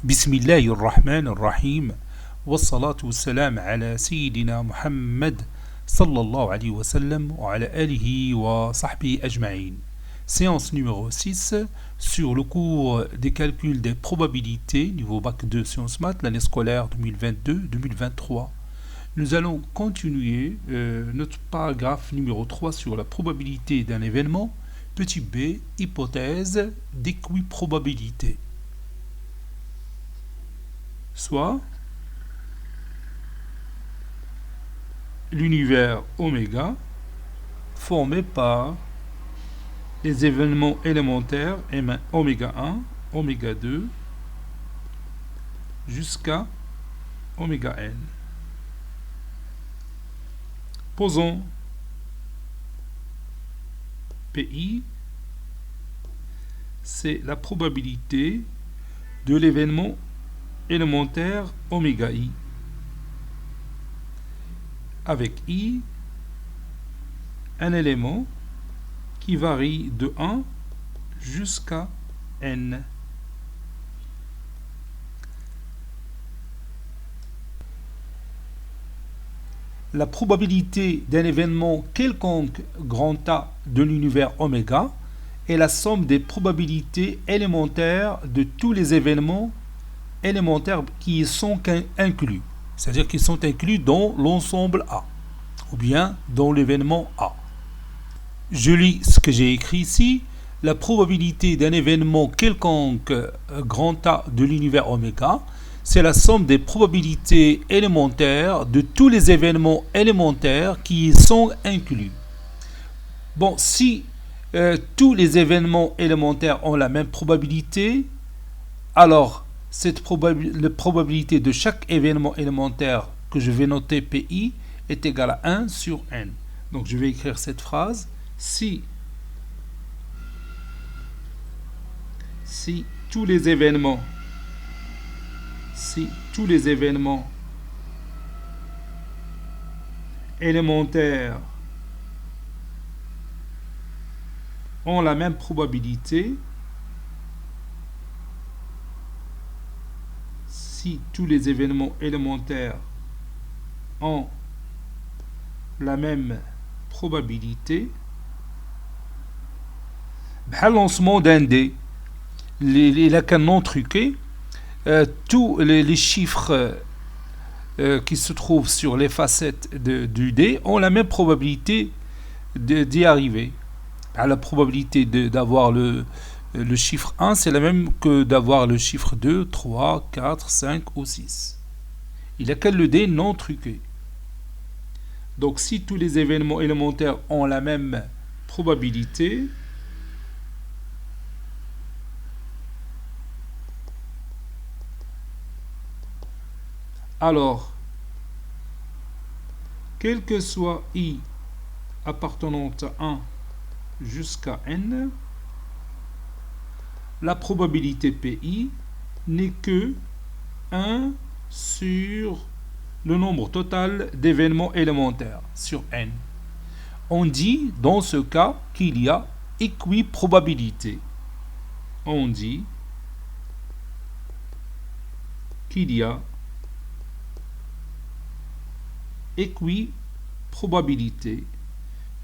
بسم الله الرحمن الرحيم والصلاة والسلام على سيدنا محمد صلى الله عليه وسلم وعلى آله وصحبه أجمعين. Séance numéro 6 sur le cours des calculs des probabilités niveau bac 2 sciences maths l'année scolaire 2022-2023. Nous allons continuer notre paragraphe numéro 3 sur la probabilité d'un événement. Petit b, hypothèse d'équiprobabilité. Soit l'univers oméga formé par les événements élémentaires oméga 1, oméga 2 jusqu'à oméga n. Posons PI, c'est la probabilité de l'événement élémentaire oméga i, avec i un élément qui varie de 1 jusqu'à n. La probabilité d'un événement quelconque grand A de l'univers oméga est la somme des probabilités élémentaires de tous les événements élémentaires qui y sont inclus, c'est-à-dire qui sont inclus dans l'ensemble A, ou bien dans l'événement A. Je lis ce que j'ai écrit ici. La probabilité d'un événement quelconque grand A de l'univers oméga, c'est la somme des probabilités élémentaires de tous les événements élémentaires qui y sont inclus. Bon, si tous les événements élémentaires ont la même probabilité, alors la probabilité de chaque événement élémentaire que je vais noter PI est égale à 1 sur n. Donc je vais écrire cette phrase. Si tous les événements élémentaires ont la même probabilité, si tous les événements élémentaires ont la même probabilité, le lancement d'un dé, les canons truqués, tous les chiffres qui se trouvent sur les facettes du dé ont la même probabilité d'y arriver. La probabilité d'avoir le chiffre 1, c'est la même que d'avoir le chiffre 2, 3, 4, 5 ou 6. Il n'y a que le dé non truqué. Donc si tous les événements élémentaires ont la même probabilité, alors, quel que soit i appartenant à 1 jusqu'à n, la probabilité PI n'est que 1 sur le nombre total d'événements élémentaires, sur n. On dit dans ce cas qu'il y a équiprobabilité. On dit qu'il y a équiprobabilité.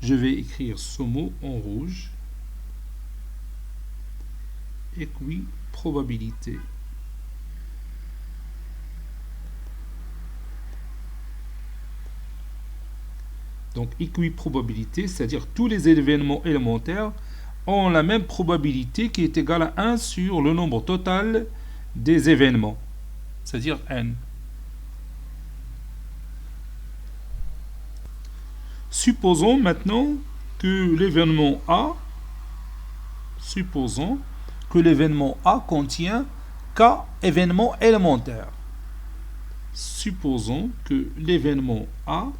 Je vais écrire ce mot en rouge. Équiprobabilité. Donc équiprobabilité, c'est-à-dire tous les événements élémentaires ont la même probabilité qui est égale à 1 sur le nombre total des événements, c'est-à-dire n. Supposons maintenant que l'événement A contient k événements élémentaires. Supposons que l'événement A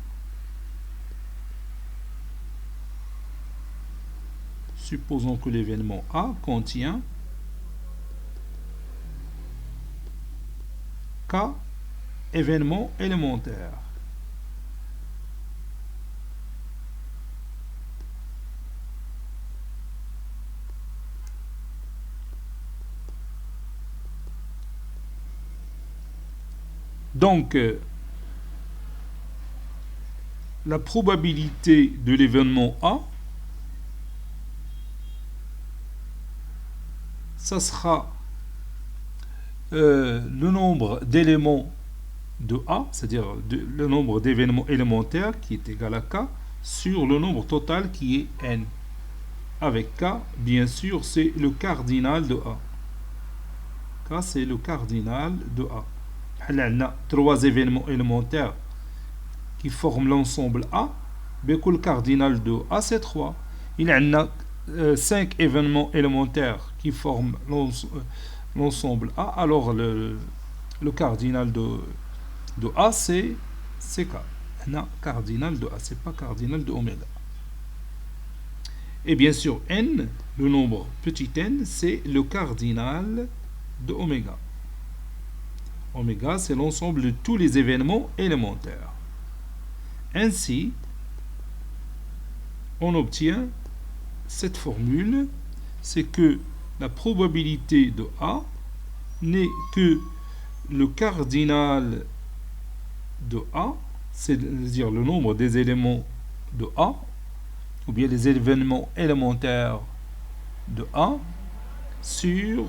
contient k événements élémentaires. Donc, la probabilité de l'événement A, ça sera le nombre d'éléments de A, c'est-à-dire le nombre d'événements élémentaires qui est égal à K, sur le nombre total qui est N. Avec K, bien sûr, c'est le cardinal de A. K, c'est le cardinal de A. On a 3 événements élémentaires qui forment l'ensemble A. Le cardinal de A, c'est 3. Il y a 5 événements élémentaires qui forment l'ensemble A. Alors, le cardinal de A, c'est K. On a cardinal de A, c'est pas cardinal de oméga. Et bien sûr, N, le nombre petit n, c'est le cardinal de oméga. Oméga, c'est l'ensemble de tous les événements élémentaires. Ainsi, on obtient cette formule, c'est que la probabilité de A n'est que le cardinal de A, c'est-à-dire le nombre des éléments de A, ou bien les événements élémentaires de A, sur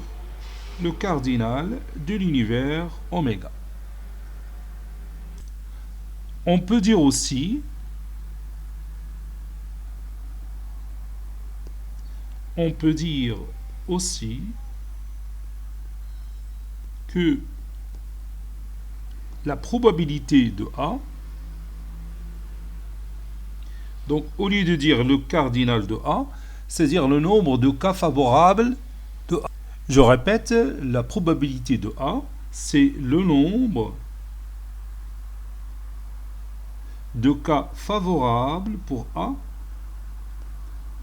le cardinal de l'univers oméga. On peut dire aussi que la probabilité de A, donc au lieu de dire le cardinal de A, c'est-à-dire le nombre de cas favorables de A. Je répète, la probabilité de A, c'est le nombre de cas favorables pour A,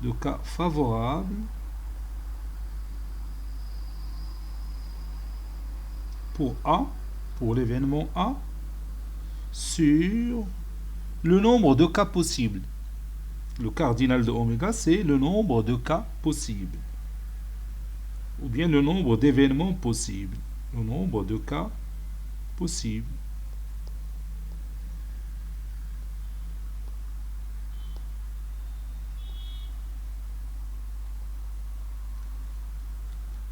de cas favorables pour A, pour l'événement A, sur le nombre de cas possibles. Le cardinal de oméga, c'est le nombre de cas possibles. Ou bien le nombre d'événements possibles. Le nombre de cas possibles.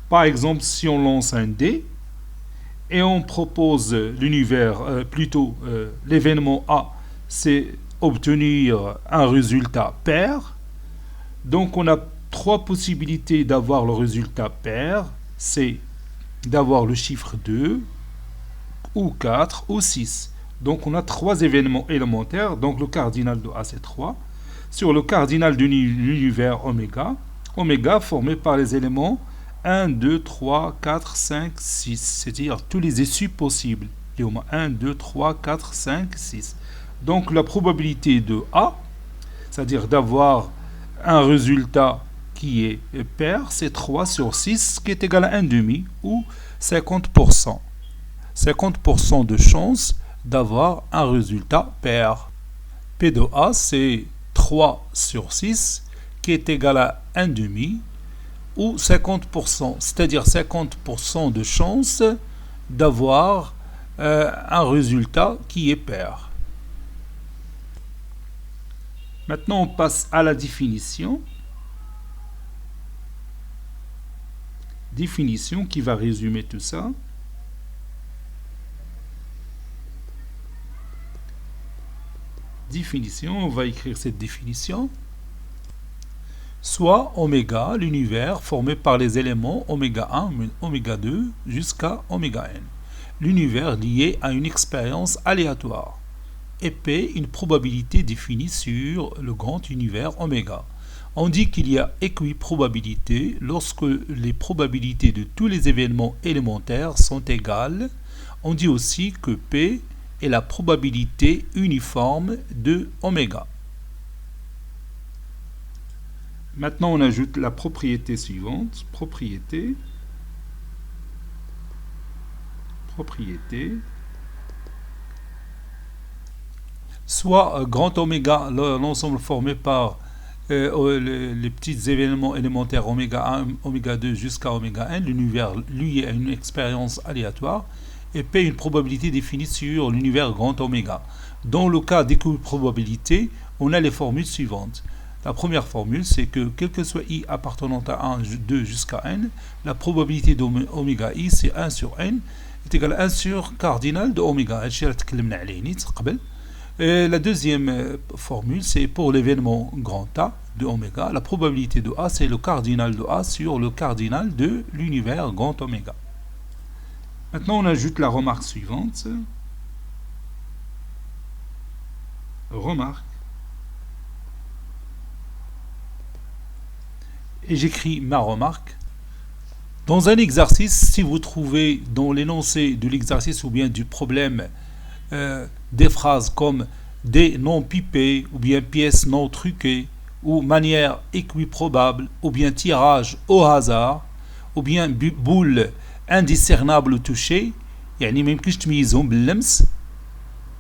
Par exemple, si on lance un dé et on propose l'univers, l'événement A, c'est obtenir un résultat pair. Donc on a 3 possibilités d'avoir le résultat pair. C'est d'avoir le chiffre 2, ou 4, ou 6. Donc on a 3 événements élémentaires. Donc le cardinal de A, c'est 3. Sur le cardinal de l'univers oméga, oméga formé par les éléments 1, 2, 3, 4, 5, 6. C'est-à-dire tous les issues possibles. Il y a 1, 2, 3, 4, 5, 6. Donc la probabilité de A, c'est-à-dire d'avoir un résultat qui est pair, c'est 3 sur 6, qui est égal à 1,5 ou 50%. 50% de chance d'avoir un résultat pair. P de A, c'est 3 sur 6, qui est égal à 1,5 ou 50%, c'est-à-dire 50% de chance d'avoir un résultat qui est pair. Maintenant, on passe à la définition. Définition qui va résumer tout ça. Définition, on va écrire cette définition. Soit oméga, l'univers formé par les éléments oméga 1, oméga 2 jusqu'à oméga n. L'univers lié à une expérience aléatoire. Et P, une probabilité définie sur le grand univers oméga. On dit qu'il y a équiprobabilité lorsque les probabilités de tous les événements élémentaires sont égales. On dit aussi que P est la probabilité uniforme de oméga. Maintenant, on ajoute la propriété suivante. Propriété. Soit grand oméga, l'ensemble formé par les petits événements élémentaires oméga 1, oméga 2 jusqu'à oméga n, l'univers lié à une expérience aléatoire, et P une probabilité définie sur l'univers grand oméga. Dans le cas d'équiprobabilité, on a les formules suivantes. La première formule, c'est que quel que soit I appartenant à 1, 2 jusqu'à n, la probabilité d'oméga I, c'est 1 sur n, est égal à 1 sur cardinal de oméga. Et la deuxième formule, c'est pour l'événement grand A de oméga, la probabilité de A, c'est le cardinal de A sur le cardinal de l'univers grand oméga. Maintenant, on ajoute la remarque suivante. Remarque. Et j'écris ma remarque. Dans un exercice, si vous trouvez dans l'énoncé de l'exercice ou bien du problème des phrases comme des non pipés ou bien pièces non truquées ou manière équiprobable ou bien tirage au hasard ou bien boule indiscernable au toucher, يعني ما يمكنش تميزهم باللمس,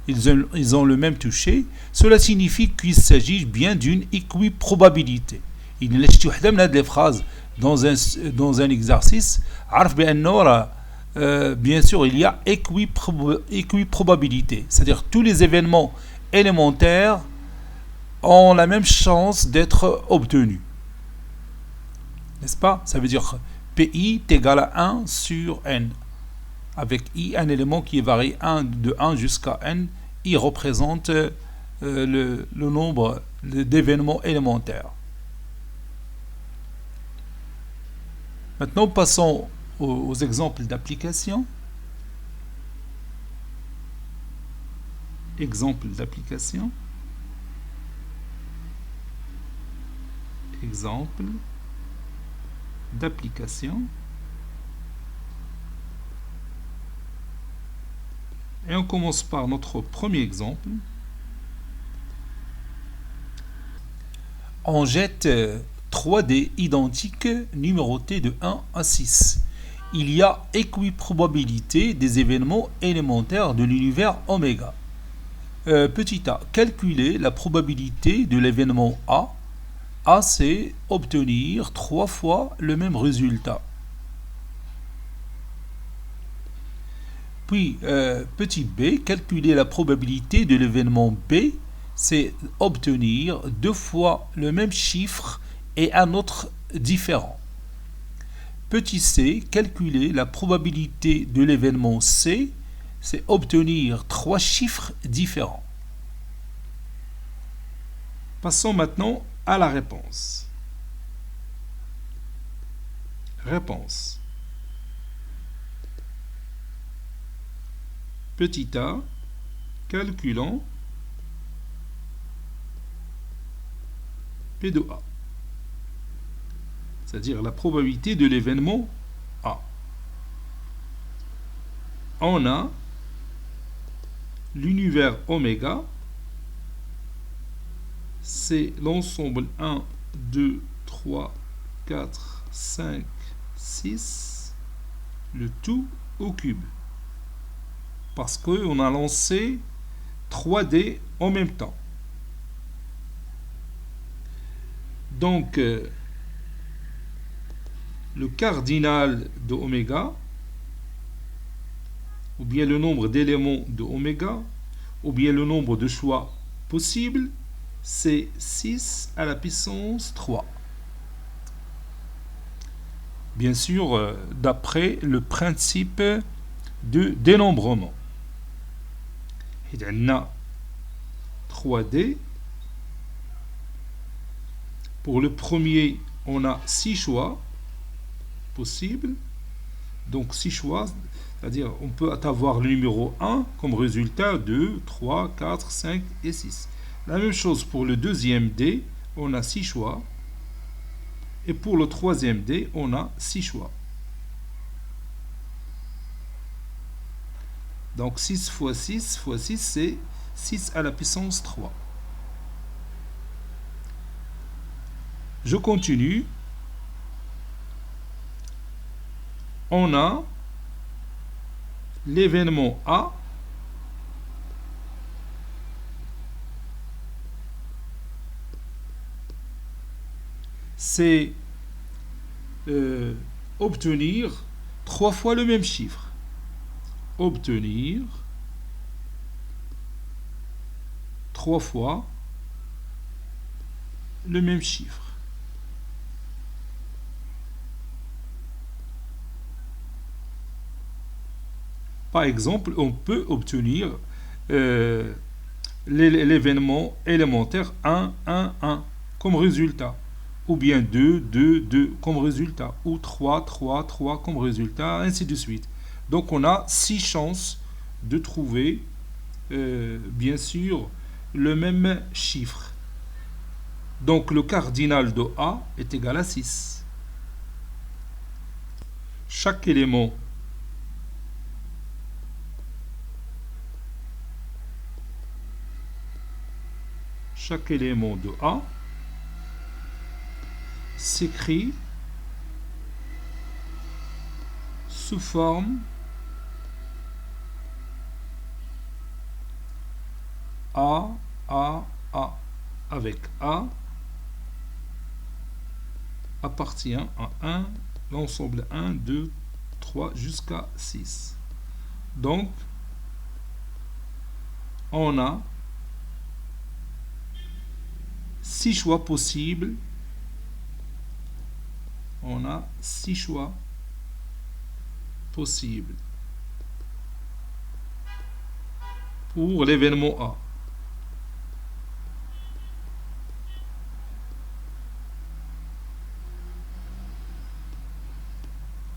ils ont le même toucher, cela signifie qu'il s'agit bien d'une équiprobabilité. Il ne laisse واحدة من هذه les phrases dans un exercice, عارف بأنه bien sûr il y a équiprobabilité, c'est-à-dire tous les événements élémentaires ont la même chance d'être obtenus, n'est-ce pas? Ça veut dire PI est égal à 1 sur n, avec I un élément qui varie de 1 jusqu'à n. I représente le nombre d'événements élémentaires. Maintenant, passons aux exemples d'application. Exemple d'application. Exemple d'application. Et on commence par notre premier exemple. On jette 3 dés identiques numérotés de 1 à 6. Il y a équiprobabilité des événements élémentaires de l'univers oméga. Petit a, calculer la probabilité de l'événement A. A, c'est obtenir 3 fois le même résultat. Puis, petit b, calculer la probabilité de l'événement B, c'est obtenir 2 fois le même chiffre et un autre différent. Petit c, calculer la probabilité de l'événement C, c'est obtenir 3 chiffres différents. Passons maintenant à la réponse. Réponse. Petit a, calculons P de A, c'est-à-dire la probabilité de l'événement A. On a l'univers oméga, c'est l'ensemble 1, 2, 3, 4, 5, 6, le tout au cube. Parce qu'on a lancé 3 dés en même temps. Donc, le cardinal de oméga, ou bien le nombre d'éléments de oméga, ou bien le nombre de choix possibles, c'est 6 à la puissance 3. Bien sûr, d'après le principe de dénombrement. Il y a 3D. Pour le premier, on a 6 choix possibles. Donc 6 choix, c'est-à-dire on peut avoir le numéro 1 comme résultat 2, 3, 4, 5 et 6. La même chose pour le deuxième dé, on a 6 choix. Et pour le troisième dé, on a 6 choix. Donc 6 fois 6 fois 6, c'est 6 à la puissance 3. Je continue. On a l'événement A. C'est obtenir 3 fois le même chiffre. obtenir 3 fois le même chiffre. Par exemple, on peut obtenir l'événement élémentaire 1, 1, 1 comme résultat, ou bien 2, 2, 2 comme résultat, ou 3, 3, 3 comme résultat, ainsi de suite. Donc on a 6 chances de trouver, bien sûr, le même chiffre. Donc le cardinal de A est égal à 6. Chaque élément de A s'écrit sous forme A, avec A appartient à 1, l'ensemble 1, 2, 3 jusqu'à 6. Donc, on a 6 choix possibles. On a 6 choix possibles pour l'événement A.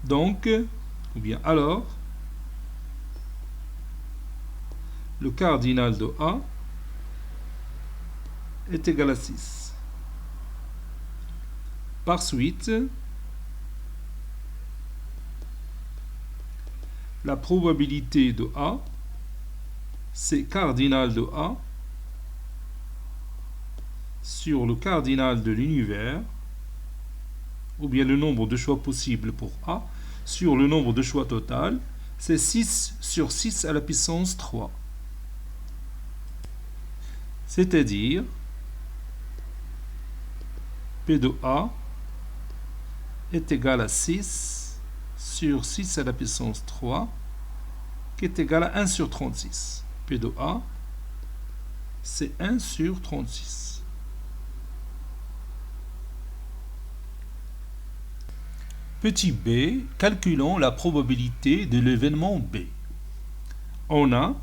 Donc, ou bien alors, le cardinal de A est égal à 6. Par suite, la probabilité de A, c'est cardinal de A sur le cardinal de l'univers, ou bien le nombre de choix possibles pour A, sur le nombre de choix total, c'est 6 sur 6 à la puissance 3. C'est-à-dire, P de A est égal à 6 sur 6 à la puissance 3, qui est égal à 1 sur 36. P de A, c'est 1 sur 36. Petit b, calculons la probabilité de l'événement B. On a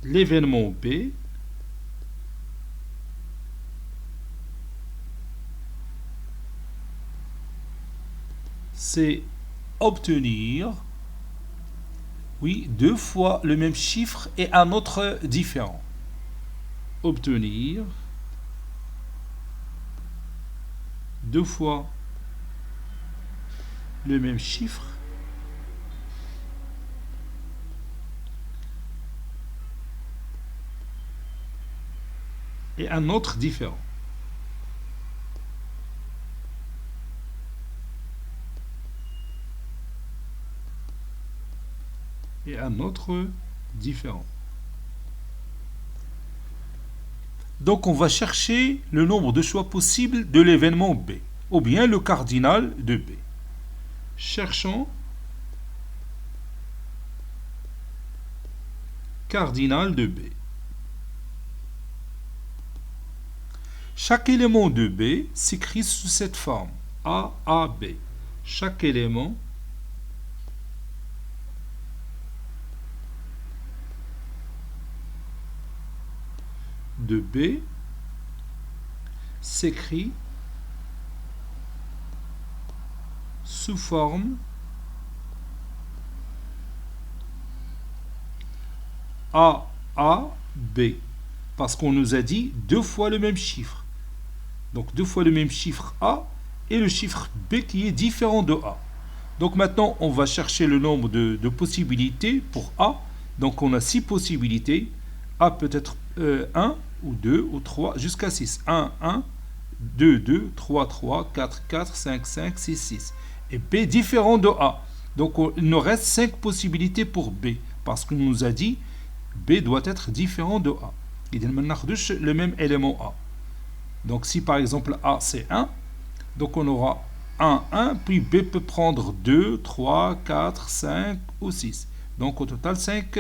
l'événement B c'est obtenir, oui, 2 fois le même chiffre et un autre différent. Obtenir 2 fois le même chiffre et un autre différent. Et un autre différent. Donc on va chercher le nombre de choix possibles de l'événement B, ou bien le cardinal de B. Cherchons cardinal de B. Chaque élément de B s'écrit sous cette forme, A, A, B. Chaque élément de B s'écrit sous forme A, B, parce qu'on nous a dit 2 fois le même chiffre. Donc 2 fois le même chiffre A et le chiffre B qui est différent de A. Donc maintenant, on va chercher le nombre de possibilités pour A. Donc on a 6 possibilités. A peut être 1 ou 2 ou 3 jusqu'à 6. 1, 1, 2, 2, 3, 3, 4, 4, 5, 5, 6, 6. Et B différent de A. Donc il nous reste 5 possibilités pour B. Parce qu'on nous a dit B doit être différent de A. Il y a le même élément A. Donc si par exemple A c'est 1, donc on aura 1, puis B peut prendre 2, 3, 4, 5 ou 6. Donc au total, 5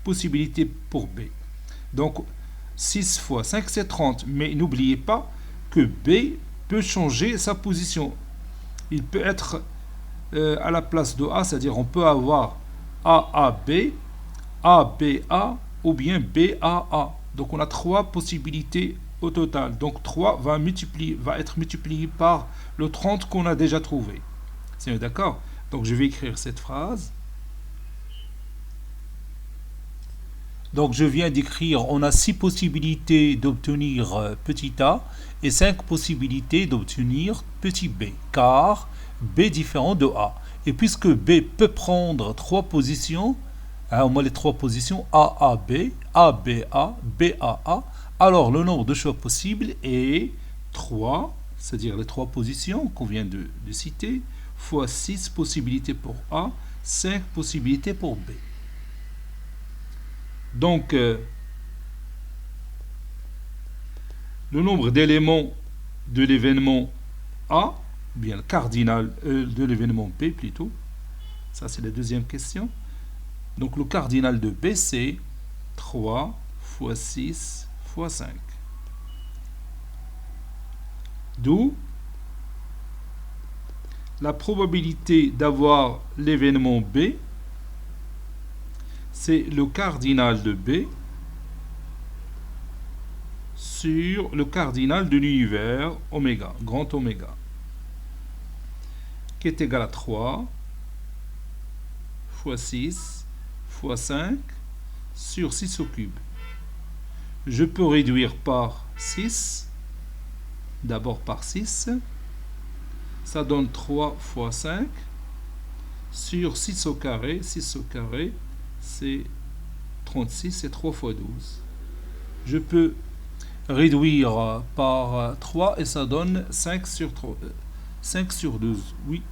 possibilités pour B. Donc 6 fois 5, c'est 30. Mais n'oubliez pas que B peut changer sa position. Il peut être à la place de A, c'est-à-dire on peut avoir AAB, ABA ou bien BAA. Donc on a 3 possibilités au total. Donc 3 va être multiplié par le 30 qu'on a déjà trouvé. C'est d'accord? Donc je vais écrire cette phrase. Donc je viens d'écrire, on a 6 possibilités d'obtenir petit a et 5 possibilités d'obtenir petit b, car b est différent de a. Et puisque b peut prendre 3 positions, au moins les 3 positions AAB, ABA, BAA, alors le nombre de choix possibles est 3, c'est-à-dire les 3 positions qu'on vient de citer, fois 6 possibilités pour A, 5 possibilités pour B. Donc, le nombre d'éléments de l'événement A, bien le cardinal de l'événement B plutôt, ça c'est la deuxième question. Donc le cardinal de B c'est 3 fois 6 fois 5. D'où la probabilité d'avoir l'événement B, c'est le cardinal de B sur le cardinal de l'univers oméga, grand oméga, qui est égal à 3 fois 6 fois 5 sur 6 au cube. Je peux réduire par 6, d'abord par 6, ça donne 3 fois 5 sur 6 au carré, c'est 36, c'est 3 fois 12. Je peux réduire par 3 et ça donne 5 sur 12. Oui,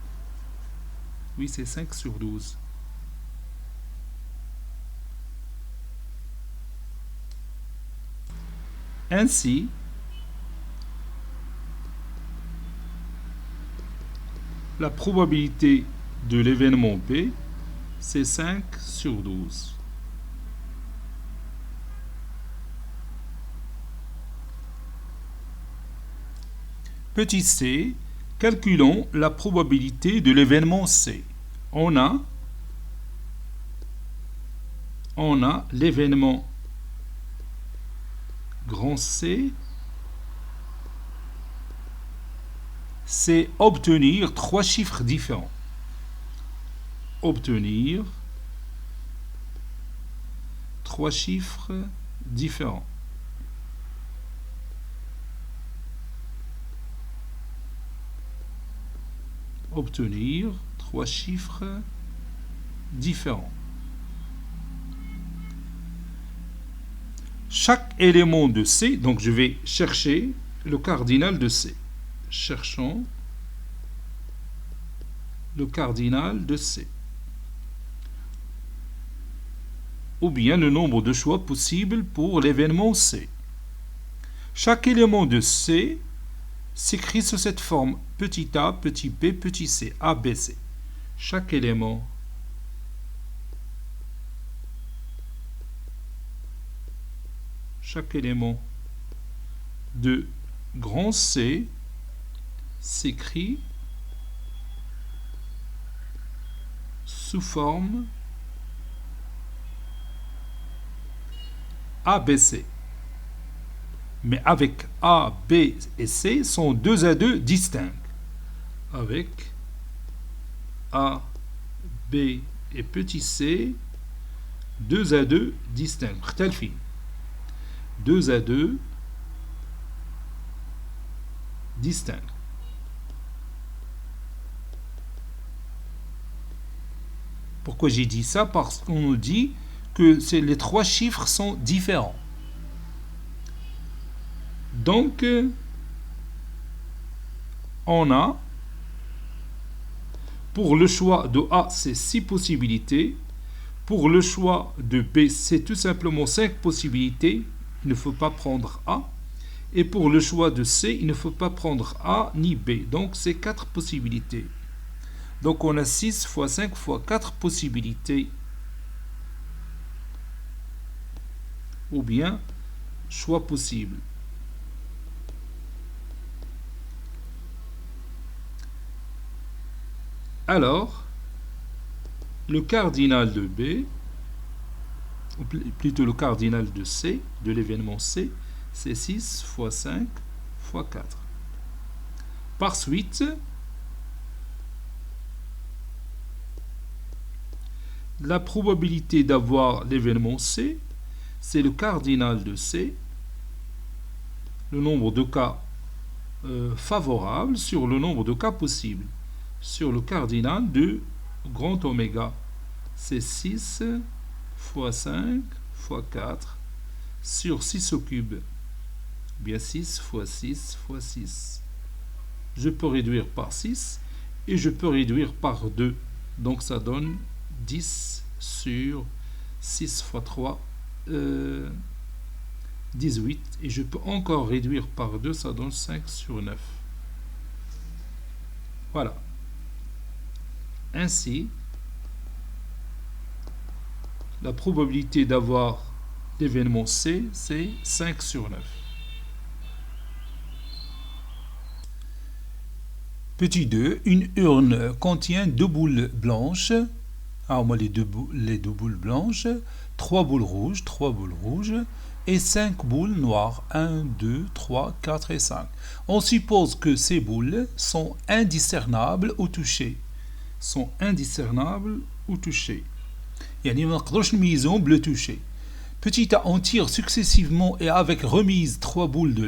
c'est 5 sur 12. Ainsi, la probabilité de l'événement B, c'est 5 sur 12. Petit c, calculons la probabilité de l'événement C. On a l'événement grand C, c'est obtenir 3 chiffres différents. Obtenir 3 chiffres différents. Obtenir 3 chiffres différents. Chaque élément de C, donc je vais chercher le cardinal de C. Cherchons le cardinal de C. Ou bien le nombre de choix possibles pour l'événement C. Chaque élément de C s'écrit sous cette forme petit a, petit b, petit c, a, b, c. Chaque élément de grand C s'écrit sous forme ABC. Mais avec A, B et C sont 2 à 2 distincts. Avec A, B et petit c, 2 à 2 distincts. 2 à 2 distincts. Pourquoi j'ai dit ça? Parce qu'on nous dit que les 3 chiffres sont différents. Donc, on a, pour le choix de A, c'est 6 possibilités. Pour le choix de B, c'est tout simplement 5 possibilités. Il ne faut pas prendre A. Et pour le choix de C, il ne faut pas prendre A ni B. Donc, c'est 4 possibilités. Donc, on a 6 fois 5 fois 4 possibilités. Ou bien, choix possible. Alors, le cardinal de B, ou plutôt le cardinal de C, de l'événement C, c'est 6 fois 5 fois 4. Par suite, la probabilité d'avoir l'événement C, c'est le cardinal de C, le nombre de cas favorables sur le nombre de cas possibles, sur le cardinal de grand oméga. C'est 6 fois 5 fois 4 sur 6 au cube. Bien 6 fois 6 fois 6. Je peux réduire par 6 et je peux réduire par 2. Donc ça donne 10 sur 6 fois 3, 18. Et je peux encore réduire par 2, ça donne 5 sur 9. Voilà. Ainsi, la probabilité d'avoir l'événement C, c'est 5 sur 9. Petit 2, une urne contient 2 boules blanches. Ah, moi les deux boules blanches, 3 boules rouges et 5 boules noires. 1, 2, 3, 4 et 5. On suppose que ces boules sont indiscernables au toucher. يعني ما نقدرش نميزهم بلو toucher. Petit a, on tire successivement et avec remise 3 boules de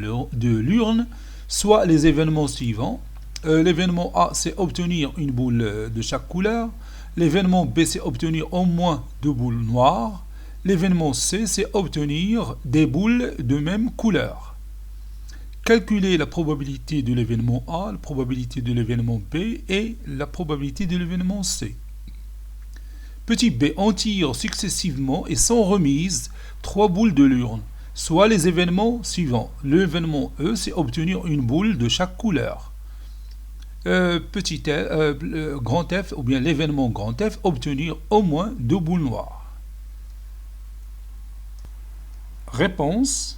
l'urne, soit les événements suivants. L'événement A, c'est obtenir une boule de chaque couleur. L'événement B, c'est obtenir au moins 2 boules noires. L'événement C, c'est obtenir des boules de même couleur. Calculer la probabilité de l'événement A, la probabilité de l'événement B et la probabilité de l'événement C. Petit b, on tire successivement et sans remise 3 boules de l'urne, soit les événements suivants. L'événement E, c'est obtenir une boule de chaque couleur. Petit grand F, ou bien l'événement grand F, obtenir au moins 2 boules noires. Réponse.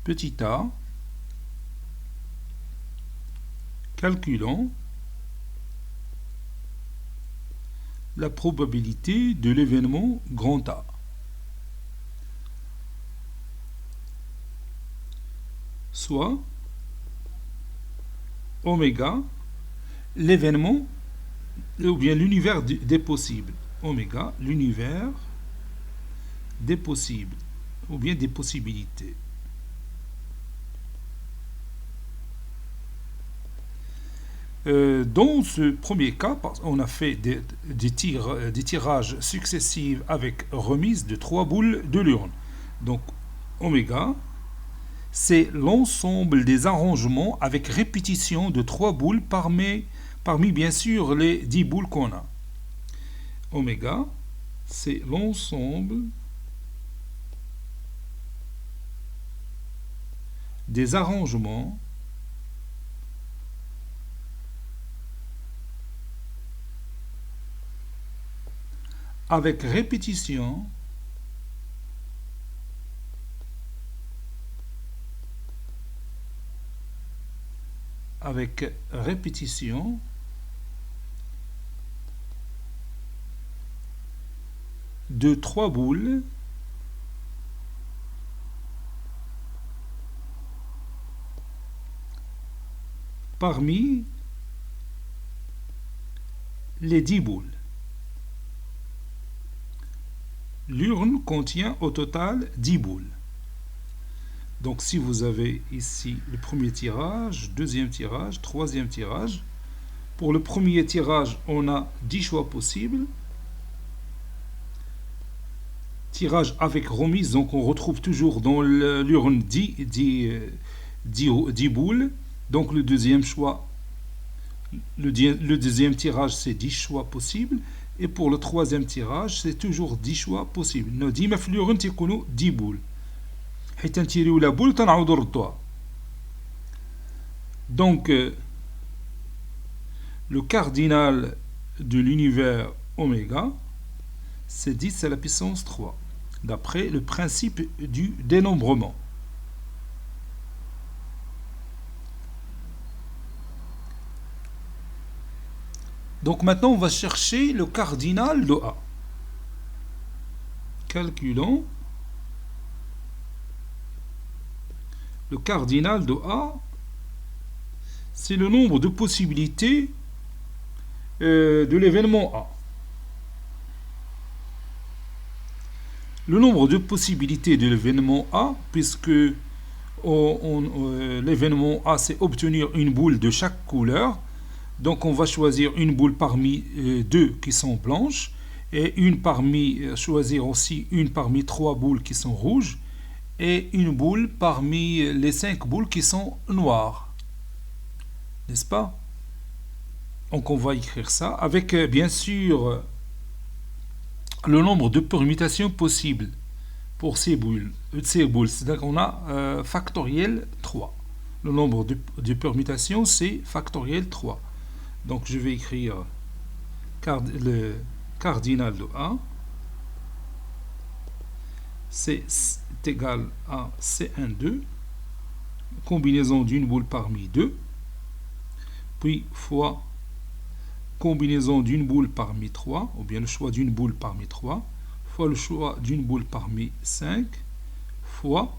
Petit a, calculons la probabilité de l'événement grand A. Soit oméga, l'événement, ou bien l'univers des possibles. Oméga, l'univers des possibles, ou bien des possibilités. Dans ce premier cas, on a fait des tirages successifs avec remise de 3 boules de l'urne. Donc, oméga, c'est l'ensemble des arrangements avec répétition de 3 boules parmi bien sûr les 10 boules qu'on a. Oméga, c'est l'ensemble des arrangements avec répétition de 3 boules parmi les 10 boules. L'urne contient au total 10 boules. Donc si vous avez ici le premier tirage, deuxième tirage, troisième tirage, pour le premier tirage, on a 10 choix possibles. Tirage avec remise, donc on retrouve toujours dans l'urne 10 boules. Donc le deuxième choix, Le deuxième tirage, c'est 10 choix possibles. Et pour le troisième tirage, c'est toujours 10 choix possibles. Nous ديما في لورن تيكونوا 10 boules. حيت نتيريو لا بول تنعاودو نردوها. Donc, le cardinal de l'univers oméga, c'est 10 à la puissance 3, d'après le principe du dénombrement. Donc maintenant, on va chercher le cardinal de A. Calculons. Le cardinal de A, c'est le nombre de possibilités de l'événement A. Le nombre de possibilités de l'événement A, puisque l'événement A, c'est obtenir une boule de chaque couleur. Donc on va choisir une boule parmi deux qui sont blanches et choisir aussi une parmi 3 boules qui sont rouges et une boule parmi les 5 boules qui sont noires. N'est-ce pas? Donc on va écrire ça avec bien sûr le nombre de permutations possibles pour ces boules. C'est-à-dire qu'on a factoriel 3. Le nombre de permutations, c'est factoriel 3. Donc je vais écrire le cardinal de A. C'est égal à C12, combinaison d'une boule parmi 2, puis fois combinaison d'une boule parmi 3, ou bien le choix d'une boule parmi 3, fois le choix d'une boule parmi 5, fois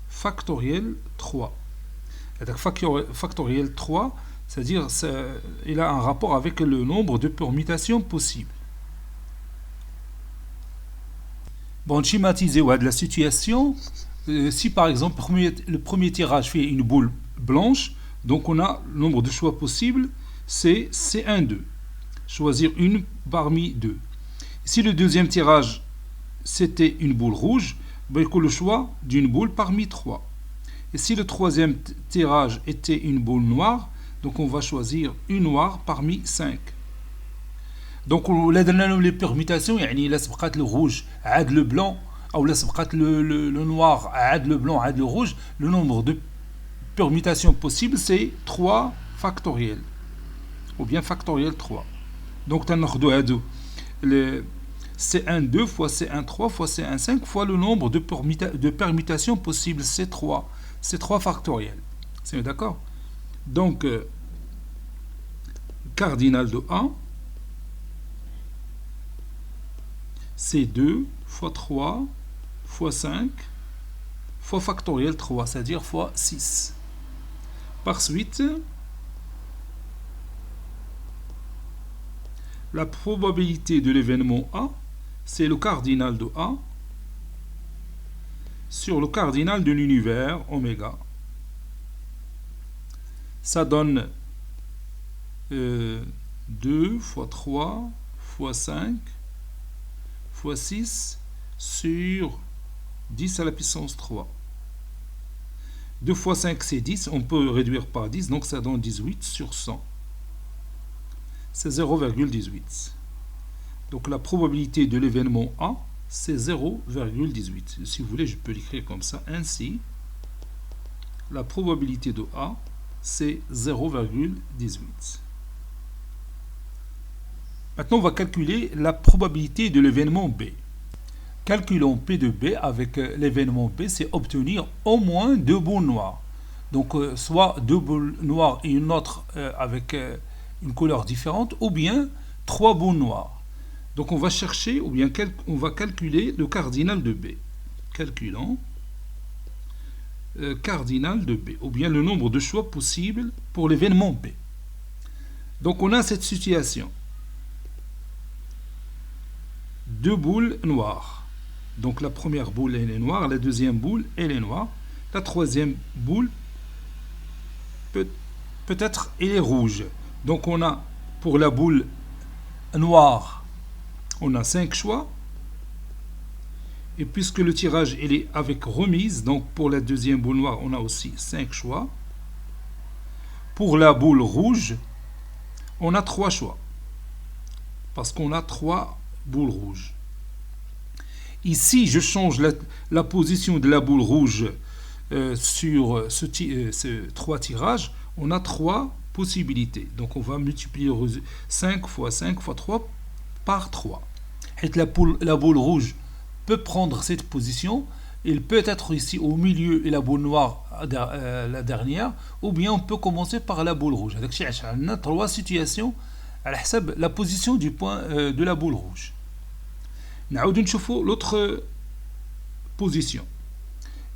factoriel 3. Et factoriel 3, c'est-à-dire il a un rapport avec le nombre de permutations possibles. Bon, schématiser la situation, si par exemple le premier tirage fait une boule blanche, donc on a le nombre de choix possibles, c'est C12. Choisir une parmi 2. Si le deuxième tirage c'était une boule rouge, ben, il y a le choix d'une boule parmi 3. Et si le troisième tirage était une boule noire, donc on va choisir une noire parmi 5. Donc là درنا les permutations, يعني إلا سبقات le rouge عاد le blanc ou là سبقات le noir عاد le blanc عاد le rouge, le nombre de permutations possibles c'est 3 factoriel ou bien factoriel 3. Donc تناخدو هادو C12 fois C13 fois C15 fois le nombre de permutations possibles, c'est 3 factoriel. C'est d'accord? Donc cardinal de A, c'est 2 fois 3 fois 5 fois factoriel 3, c'est-à-dire fois 6. Par suite, la probabilité de l'événement A, c'est le cardinal de A sur le cardinal de l'univers oméga. Ça donne 2 fois 3 fois 5 fois 6 sur 10 à la puissance 3. 2 fois 5 c'est 10, on peut réduire par 10, donc ça donne 18 sur 100. C'est 0,18. Donc la probabilité de l'événement A, c'est 0,18. Si vous voulez, je peux l'écrire comme ça. Ainsi, la probabilité de A, c'est 0,18. Maintenant, on va calculer la probabilité de l'événement B. Calculons P de B avec l'événement B, c'est obtenir au moins 2 boules noires. Donc, soit 2 boules noires et une autre avec une couleur différente, ou bien 3 boules noires. Donc, on va chercher, ou bien on va calculer le cardinal de B. Calculons cardinal de B, ou bien le nombre de choix possibles pour l'événement B. Donc, on a cette situation. 2 boules noires. Donc, la première boule, elle est noire, la deuxième boule, elle est noire. La troisième boule, peut-être, elle est rouge. Donc, on a, pour la boule noire, on a 5 choix. Et puisque le tirage il est avec remise, donc pour la deuxième boule noire, on a aussi 5 choix. Pour la boule rouge, On a 3 choix. Parce qu'on a 3 boules rouges. Ici, je change la position de la boule rouge sur ces 3 tirages. On a 3 possibilités. Donc, on va multiplier 5 fois 5 fois 3 par 3. Et la boule rouge peut prendre cette position. Il peut être ici au milieu et la boule noire la dernière. Ou bien on peut commencer par la boule rouge. On a 3 situations à la position du point de la boule rouge. نعاود نشوفوا l'autre position.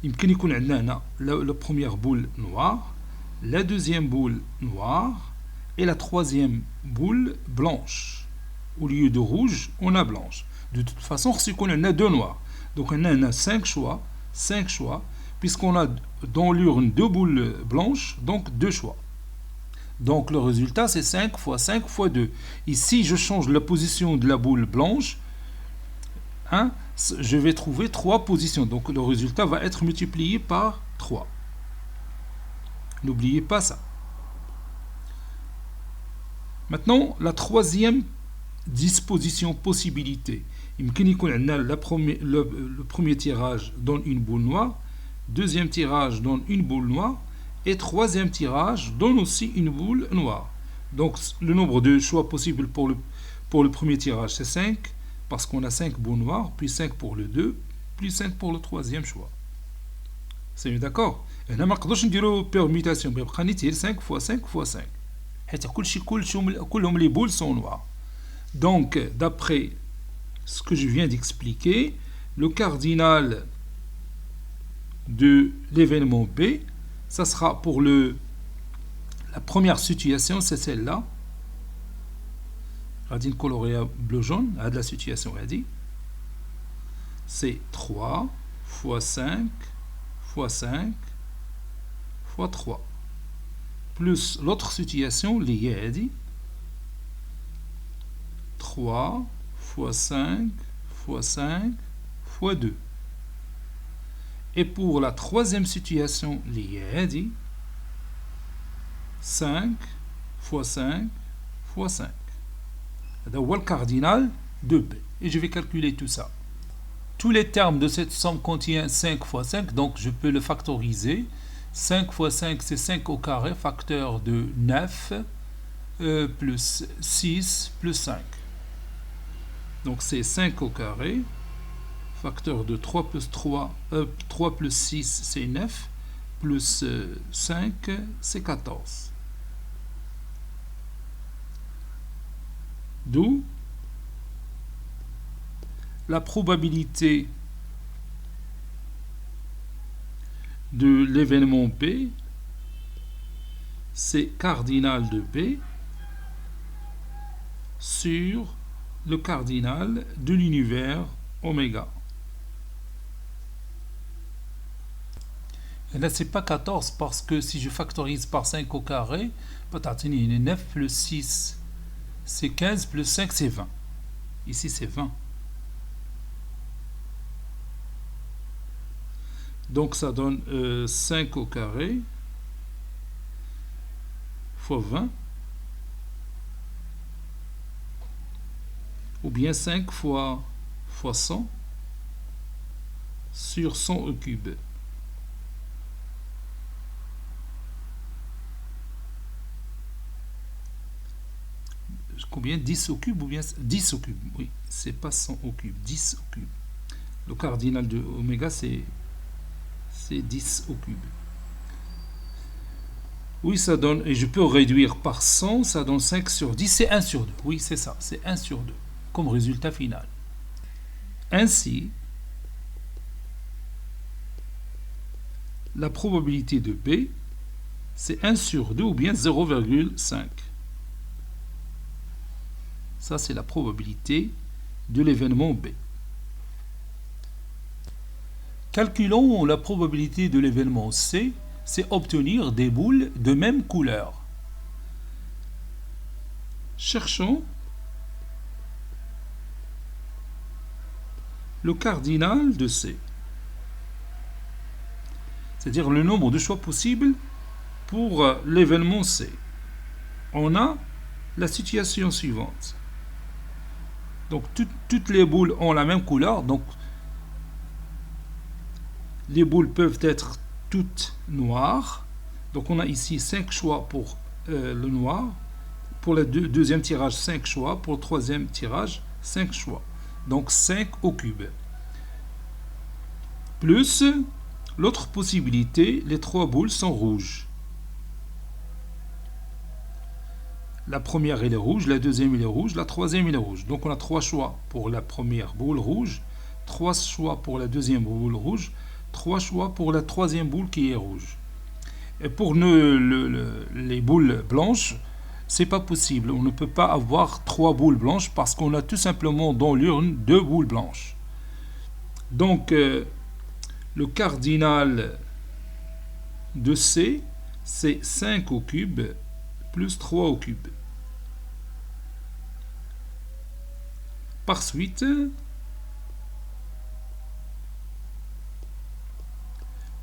يمكن يكون عندنا هنا la première boule noire, la deuxième boule noire et la troisième boule blanche. Au lieu de rouge, on a blanche. De toute façon, on a 2 noirs. Donc on a 5 choix, puisqu'on a dans l'urne 2 boules blanches, donc 2 choix. Donc le résultat c'est 5 fois 5 fois 2. Ici, je change la position de la boule blanche. Je vais trouver 3 positions. Donc le résultat va être multiplié par 3. N'oubliez pas ça. Maintenant, la troisième disposition, possibilité. Le premier tirage donne une boule noire, deuxième tirage donne une boule noire, et troisième tirage donne aussi une boule noire. Donc le nombre de choix possibles pour le premier tirage, c'est 5. Parce qu'on a 5 boules noires, puis 5 pour le 2, puis 5 pour le troisième choix. C'est d'accord. Et là, je vais faire permutation. Je vais faire 5 fois 5 fois 5. Les boules sont noires. Donc, d'après ce que je viens d'expliquer, le cardinal de l'événement B, ça sera pour la première situation, c'est celle-là. Radine colorée bleu-jaune, à de la situation, c'est 3 fois 5 fois 5 fois 3. Plus l'autre situation, liée à 3 fois 5 fois 5 fois 2. Et pour la troisième situation, liée à 5 fois 5 fois 5. C'est le cardinal de B. Et je vais calculer tout ça. Tous les termes de cette somme contiennent 5 fois 5, donc je peux le factoriser. 5 fois 5, c'est 5 au carré, facteur de 9, plus 6, plus 5. Donc c'est 5 au carré, facteur de 3 plus 3 plus 6, c'est 9, plus 5, c'est 14. D'où la probabilité de l'événement B, c'est cardinal de B sur le cardinal de l'univers oméga. Et là, c'est pas 14 parce que si je factorise par 5 au carré, 9 plus 6, c'est 15 plus 5, c'est 20. Ici, c'est 20. Donc, ça donne 5 au carré fois 20. Ou bien 5 fois 100 sur 100 au cube. Combien? 10 au cube ou bien 10 au cube? Oui, c'est pas 100 au cube, 10 au cube. Le cardinal de oméga, c'est 10 au cube. Oui, ça donne, et je peux réduire par 100, ça donne 5 sur 10, c'est 1 sur 2. Oui, c'est ça, c'est 1 sur 2, comme résultat final. Ainsi, la probabilité de B, c'est 1 sur 2 ou bien 0,5. Ça, c'est la probabilité de l'événement B. Calculons la probabilité de l'événement C, c'est obtenir des boules de même couleur. Cherchons le cardinal de C, c'est-à-dire le nombre de choix possibles pour l'événement C. On a la situation suivante. Donc toutes les boules ont la même couleur, donc les boules peuvent être toutes noires. Donc on a ici 5 choix pour le noir. Pour le deuxième tirage, 5 choix. Pour le troisième tirage, 5 choix. Donc 5 au cube. Plus l'autre possibilité, les 3 boules sont rouges. La première elle est rouge, la deuxième elle est rouge, la troisième elle est rouge. Donc on a 3 choix pour la première boule rouge, 3 choix pour la deuxième boule rouge, 3 choix pour la troisième boule qui est rouge. Et pour les boules blanches, c'est pas possible. On ne peut pas avoir 3 boules blanches parce qu'on a tout simplement dans l'urne 2 boules blanches. Donc le cardinal de C, c'est 5 au cube plus 3 au cube. Par suite,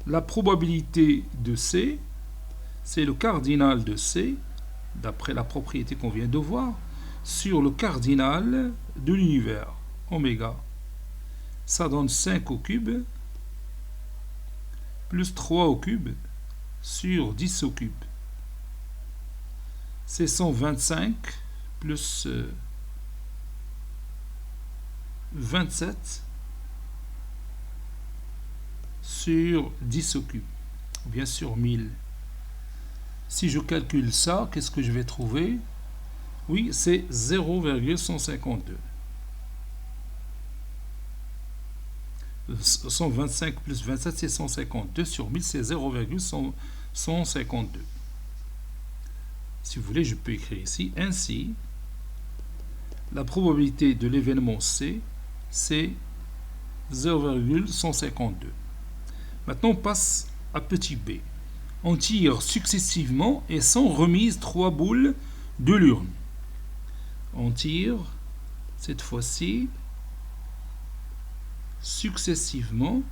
la probabilité de C, c'est le cardinal de C, d'après la propriété qu'on vient de voir, sur le cardinal de l'univers, oméga. Ça donne 5 au cube, plus 3 au cube, sur 10 au cube. C'est 125, plus 27, sur 10 au cube, ou bien sur 1000. Si je calcule ça, qu'est-ce que je vais trouver? Oui, c'est 0,152. 125 plus 27, c'est 152. Sur 1000, c'est 0,152. Si vous voulez, je peux écrire ici. Ainsi, la probabilité de l'événement C, c'est 0,152. Maintenant, on passe à petit b. On tire successivement et sans remise 3 boules de l'urne. On tire, cette fois-ci, successivement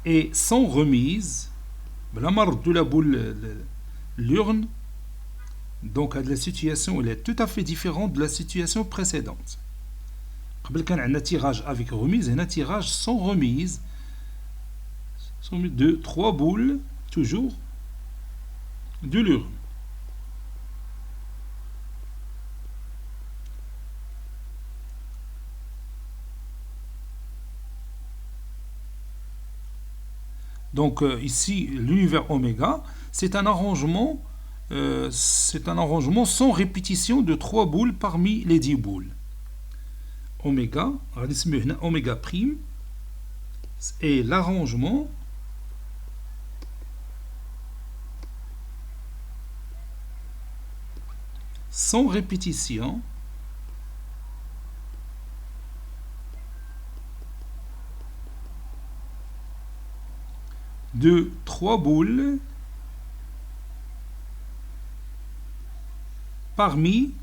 et sans remise. La marque de la boule, l'urne, donc la situation elle est tout à fait différente de la situation précédente. قبل كان عندنا tirage avec remise et un tirage sans remise de 3 boules toujours de l'urne. Donc ici l'univers oméga, c'est un arrangement sans répétition de 3 boules parmi les 10 boules. Oméga, oméga prime, et l'arrangement sans répétition de 3 boules parmi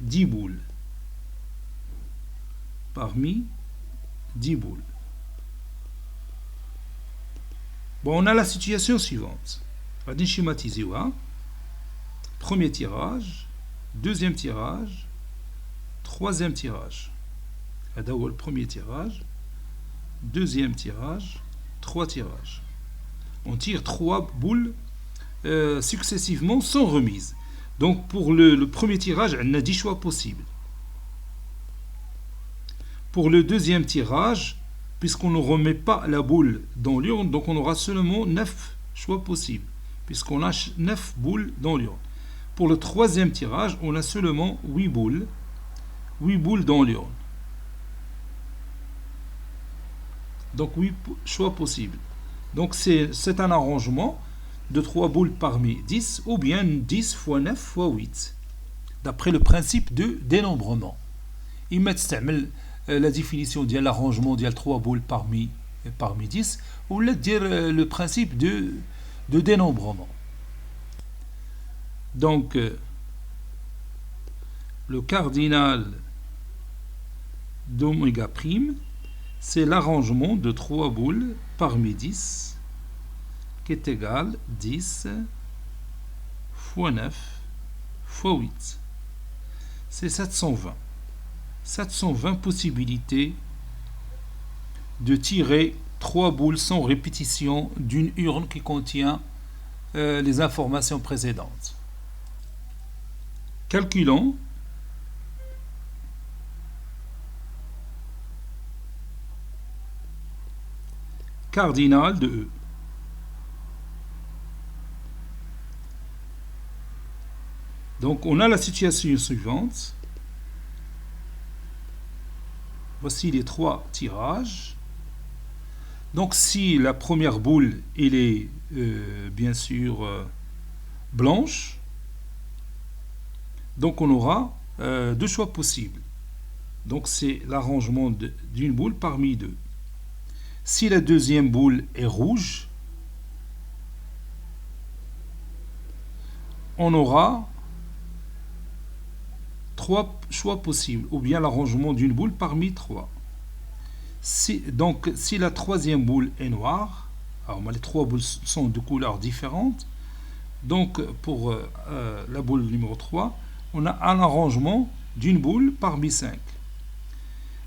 10 boules. Parmi 10 boules. Bon, on a la situation suivante. On va schématiser. Premier tirage, deuxième tirage, troisième tirage. D'abord le premier tirage, deuxième tirage, 3 tirages. On tire 3 boules successivement sans remise. Donc pour le premier tirage, on a 10 choix possibles. Pour le deuxième tirage, puisqu'on ne remet pas la boule dans l'urne, donc on aura seulement 9 choix possibles, puisqu'on a 9 boules dans l'urne. Pour le troisième tirage, on a seulement 8 boules dans l'urne. Donc 8 choix possibles. Donc c'est un arrangement de 3 boules parmi 10, ou bien 10 fois 9 fois 8, d'après le principe de dénombrement. Il met la définition de l'arrangement de 3 boules parmi 10, ou le principe de dénombrement. Donc, le cardinal d'oméga prime, c'est l'arrangement de 3 boules parmi 10 qui est égal 10 fois 9 fois 8. C'est 720. 720 possibilités de tirer 3 boules sans répétition d'une urne qui contient les informations précédentes. Calculons cardinal de E. Donc on a la situation suivante. Voici les 3 tirages. Donc si la première boule elle est bien sûr blanche, donc on aura 2 choix possibles. Donc c'est l'arrangement d'une boule parmi 2. Si la deuxième boule est rouge, on aura 3 choix possibles, ou bien l'arrangement d'une boule parmi 3. Donc, si la troisième boule est noire, alors les 3 boules sont de couleurs différentes, donc pour la boule numéro 3, on a un arrangement d'une boule parmi 5.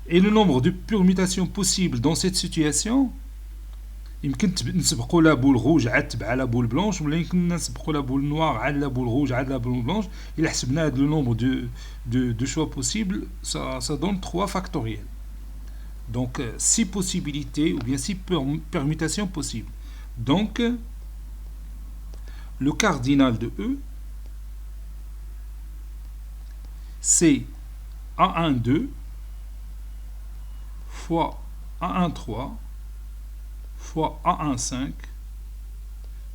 Et le nombre de permutations possibles dans cette situation, يمكن نسبقوا لا بول روج عاد تبع لا بول بلونش ولا يمكن نسبقوا لا بول نوار عاد لا بول روج عاد لا بول بلونش. إلا حسبنا هذا le nombre de choix possibles, ça donne 3 factoriels. Donc 6 possibilités ou bien 6 permutations possibles. Donc le cardinal de E, c'est A12 fois A13 fois A15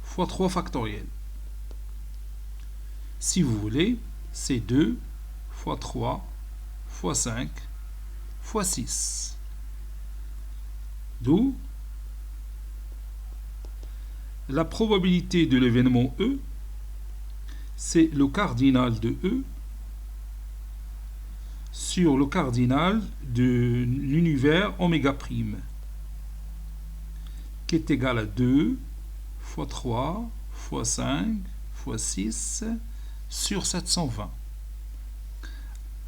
fois 3 factoriels. Si vous voulez, c'est 2 fois 3 fois 5 fois 6. D'où la probabilité de l'événement E, c'est le cardinal de E sur le cardinal de l'univers oméga prime, qui est égal à 2 fois 3 fois 5 fois 6 sur 720.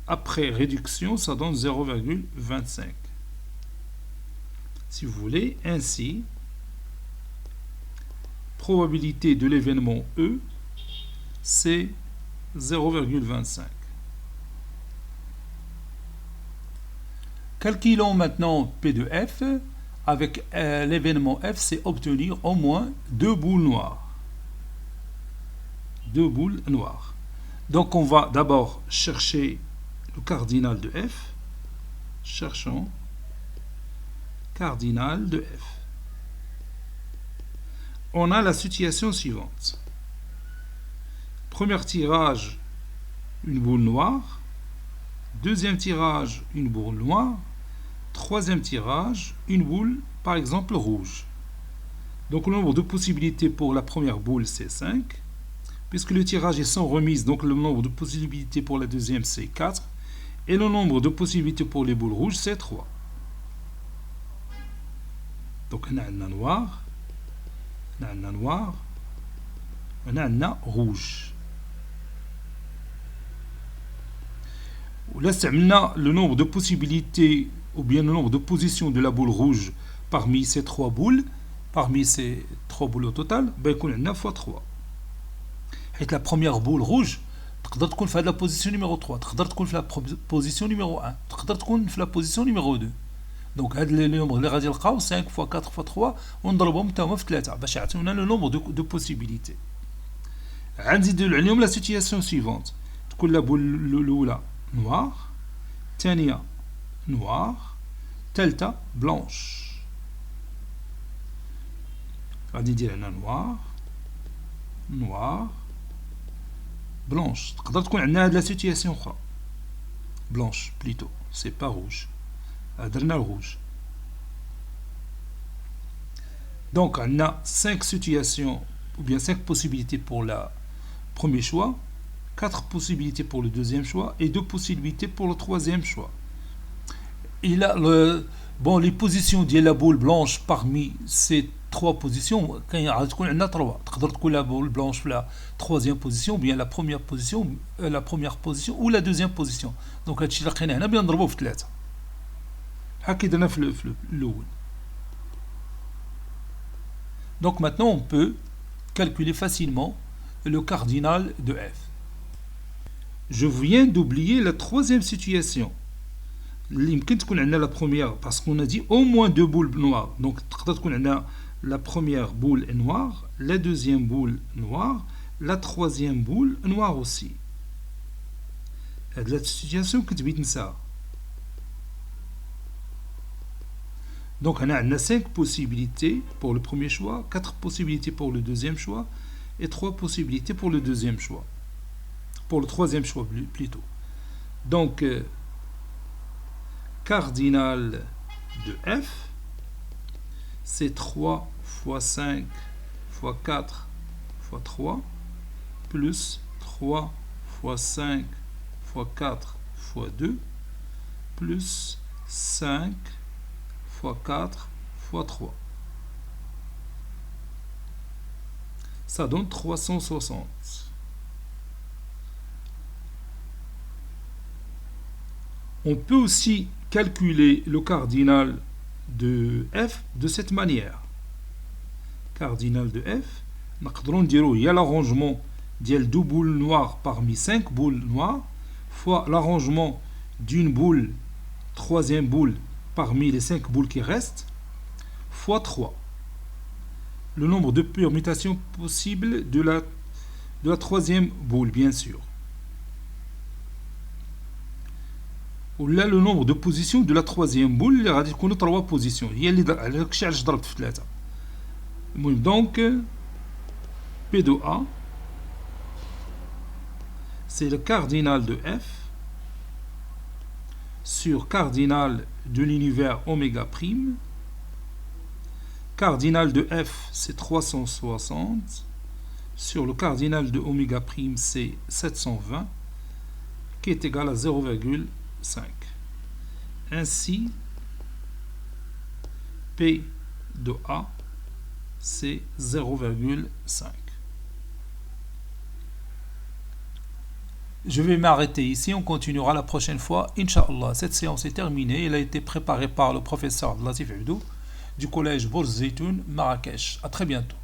Après réduction, ça donne 0,25. Si vous voulez, ainsi, probabilité de l'événement E, c'est 0,25. Calculons maintenant P de F. Avec l'événement F, c'est obtenir au moins 2 boules noires. 2 boules noires. Donc on va d'abord chercher le cardinal de F. Cherchons cardinal de F. On a la situation suivante. Premier tirage, une boule noire. Deuxième tirage, une boule noire. Troisième tirage, une boule, par exemple, rouge. Donc le nombre de possibilités pour la première boule, c'est 5. Puisque le tirage est sans remise, donc le nombre de possibilités pour la deuxième, c'est 4. Et le nombre de possibilités pour les boules rouges, c'est 3. Donc on a un noir, on a un noir, on a un rouge. Là, on le nombre de possibilités ou bien le nombre de positions de la boule rouge parmi ces 3 boules, parmi ces 3 boules au total, ben on a 9 fois 3. Et la première boule rouge, تقدر تكون في la position numéro 3, تقدر تكون في la position numéro 1, تقدر تكون في la position numéro 2. Donc هاد لي نومبر اللي غادي نلقاو 5 fois 4 fois 3 ونضربهم حتى هما في 3 باش يعطيونا لو نومبر دو بوسيبيليتي. غنزيدو عليهم لا سيتياسيون سيفونت، تكون لا بول الاولى نوار، الثانيه نوار، الثالثه بلانش. غادي ندير هنا نوار نوار بلانش. تقدر تكون عندنا هاد لا سيتياسيون اخرى بلانش بليتو، سي با روج، درنا الروج. Donc on a 5 situations ou bien 5 possibilités pour le premier choix, 4 possibilités pour le deuxième choix et 2 possibilités pour le troisième choix. Et là, Bon, les positions de la boule blanche parmi ces trois positions, quand il y a trois, la boule blanche la troisième position, ou bien la première position ou la deuxième position. Donc, هادشي اللي لقيناه هنا بنضربوه في 3. هكا درنا في الأول. Donc maintenant on peut calculer facilement le cardinal de f. Je viens d'oublier la troisième situation. يمكن تكون عندنا la première parce qu'on a dit au moins deux boules noires. Donc تقدر تكون عندنا la première boule est noire, la deuxième boule noire, la troisième boule noire aussi. هاد la situation كتبغي تنساها. Donc, on a 5 possibilités pour le premier choix, 4 possibilités pour le deuxième choix et 3 possibilités pour le deuxième choix. Pour le troisième choix plutôt. Donc, cardinal de f, c'est 3 fois 5 fois 4 fois 3 plus 3 fois 5 fois 4 fois 2 plus 5 fois 4 fois 3. Ça donne 360. On peut aussi calculer le cardinal de f de cette manière. Cardinal de f, il y a l'arrangement de 2 boules noires parmi 5 boules noires fois l'arrangement d'une boule, troisième boule parmi les 5 boules qui restent, fois 3. Le nombre de permutations possibles de la troisième boule, bien sûr. Ou là, le nombre de positions de la troisième boule, il y a 3 positions. Il y a donc, P de A, c'est le cardinal de f sur cardinal de l'univers oméga prime. Cardinal de f, c'est 360. Sur le cardinal de oméga prime, c'est 720, qui est égal à 0,5. Ainsi, P de A, c'est 0,5. Je vais m'arrêter ici, on continuera la prochaine fois, Inch'Allah. Cette séance est terminée, elle a été préparée par le professeur Latif Abdou du collège Bourz Zeytoun, Marrakech. A très bientôt.